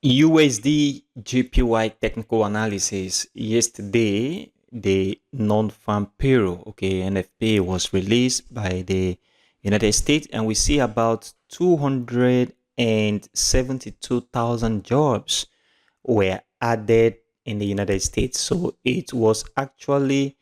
USDJPY technical analysis. Yesterday, the non-farm payroll, NFP, was released by the United States, and we see about 272,000 jobs were added in the United States. So it was actually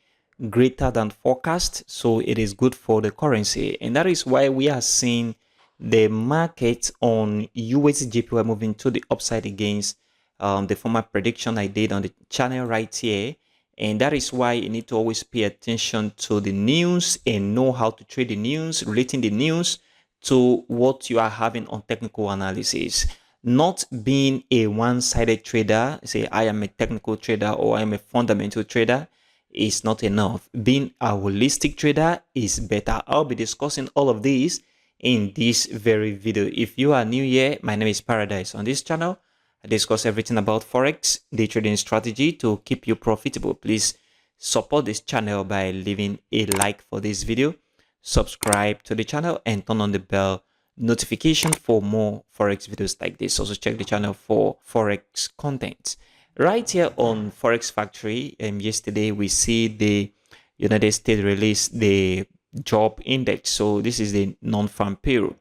greater than forecast. So it is good for the currency, and that is why we are seeing the market on USDJPY moving to the upside against the former prediction I did on the channel right here. And that is why you need to always pay attention to the news and know how to trade the news, relating the news to what you are having on technical analysis. Not being a one-sided trader, say I am a technical trader or I am a fundamental trader, is not enough. Being a holistic trader is better. I'll be discussing all of these in this very video. If you are new here, my name is Paradise. On this channel, I discuss everything about Forex, day trading strategy to keep you profitable. Please support this channel by leaving a like for this video, subscribe to the channel, and turn on the bell notification for more Forex videos like this. Also check the channel for Forex content. Right here on Forex Factory, yesterday we see the United States release the job index. So this is the non-farm payroll,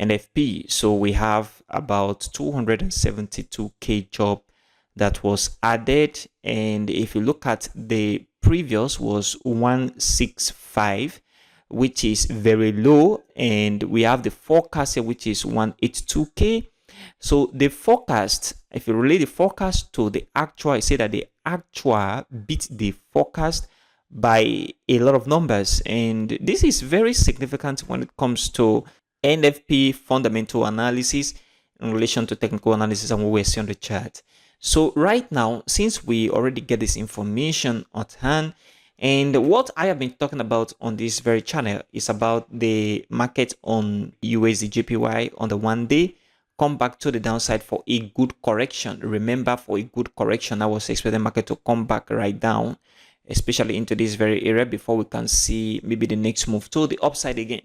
NFP. So we have about 272k job that was added, and if you look at the previous was 165, which is very low, and we have the forecast here, which is 182k. So the forecast, if you relate the forecast to the actual, I say that the actual beat the forecast by a lot of numbers, and this is very significant when it comes to NFP fundamental analysis in relation to technical analysis and what we see on the chart. So right now, since we already get this information at hand, and what I have been talking about on this very channel is about the market on USDJPY on the 1 day come back to the downside for a good correction. Remember, for a good correction, I was expecting the market to come back right down, especially into this very area, before we can see maybe the next move to the upside again.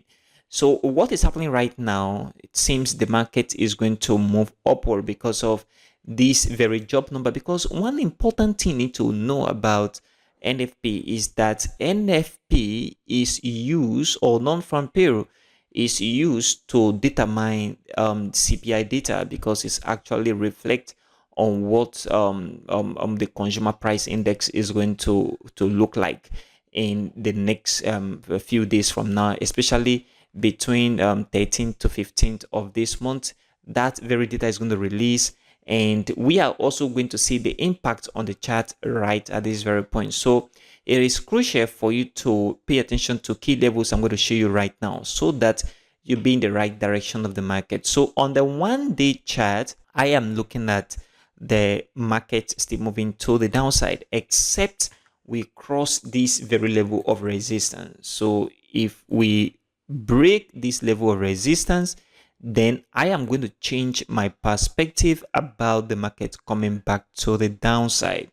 So what is happening right now, it seems the market is going to move upward because of this very job number. Because one important thing you need to know about NFP is that NFP is used, or non-farm payroll is used to determine CPI data, because it's actually reflect on what the consumer price index is going to look like in the next few days from now, especially between 13th to 15th of this month. That very data is going to release, and we are also going to see the impact on the chart right at this very point. So it is crucial for you to pay attention to key levels I'm going to show you right now, so that you be in the right direction of the market. So on the 1 day chart, I am looking at the market still moving to the downside, except we cross this very level of resistance. So if we break this level of resistance, then I am going to change my perspective about the market coming back to the downside.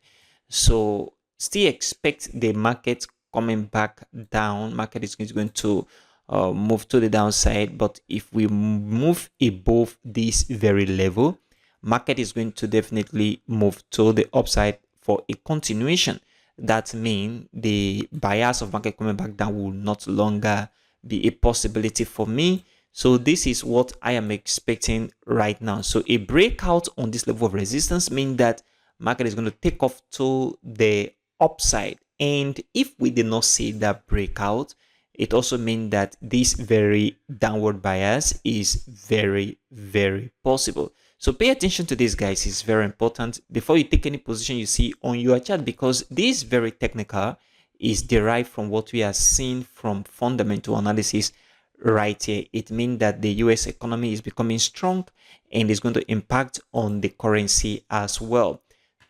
So still expect the market coming back down. Market is going to move to the downside, but if we move above this very level, market is going to definitely move to the upside for a continuation. That means the bias of market coming back down will not longer be a possibility for me. So this is what I am expecting right now. So a breakout on this level of resistance means that market is going to take off to the upside. And if we did not see that breakout, it also means that this very downward bias is very, very possible. So pay attention to this, guys. It's very important before you take any position you see on your chart, because this very technical is derived from what we are seeing from fundamental analysis right here. It means that the US economy is becoming strong and is going to impact on the currency as well.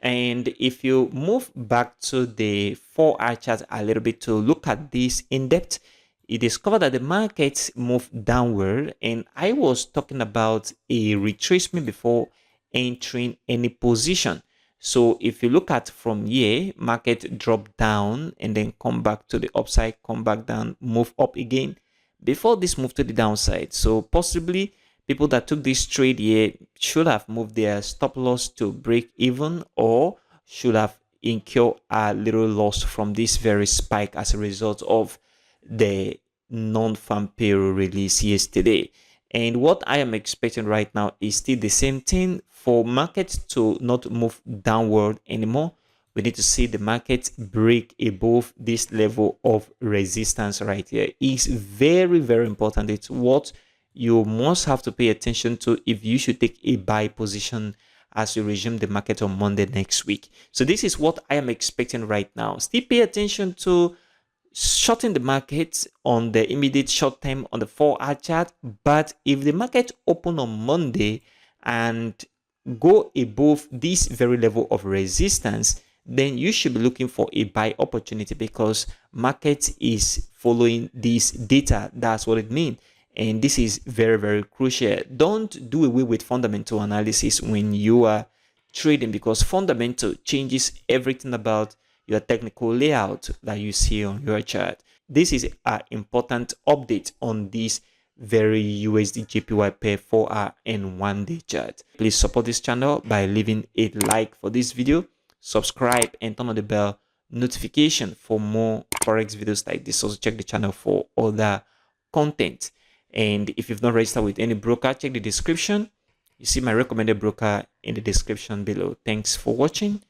And if you move back to the 4-hour chart a little bit to look at this in depth, you discover that the markets moved downward, and I was talking about a retracement before entering any position. So if you look at from here, market drop down and then come back to the upside, come back down, move up again before this move to the downside. So possibly People that took this trade here should have moved their stop loss to break even, or should have incurred a little loss from this very spike as a result of the non-farm payroll release yesterday. And what I am expecting right now is still the same thing. For markets to not move downward anymore, we need to see the market break above this level of resistance right here. It's very, very important. It's what you must have to pay attention to if you should take a buy position as you resume the market on Monday next week. So this is what I am expecting right now. Still pay attention to shorting the market on the immediate short term on the 4-hour chart. But if the market open on Monday and go above this very level of resistance, then you should be looking for a buy opportunity, because market is following this data. That's what it means. And this is very, very crucial. Don't do away with fundamental analysis when you are trading, because fundamental changes everything about your technical layout that you see on your chart. This is an important update on this very USDJPY pair 4-hour and 1-day chart. Please support this channel by leaving a like for this video, subscribe, and turn on the bell notification for more forex videos like this. Also check the channel for other content. And if you've not registered with any broker, check the description. You see my recommended broker in the description below. Thanks for watching.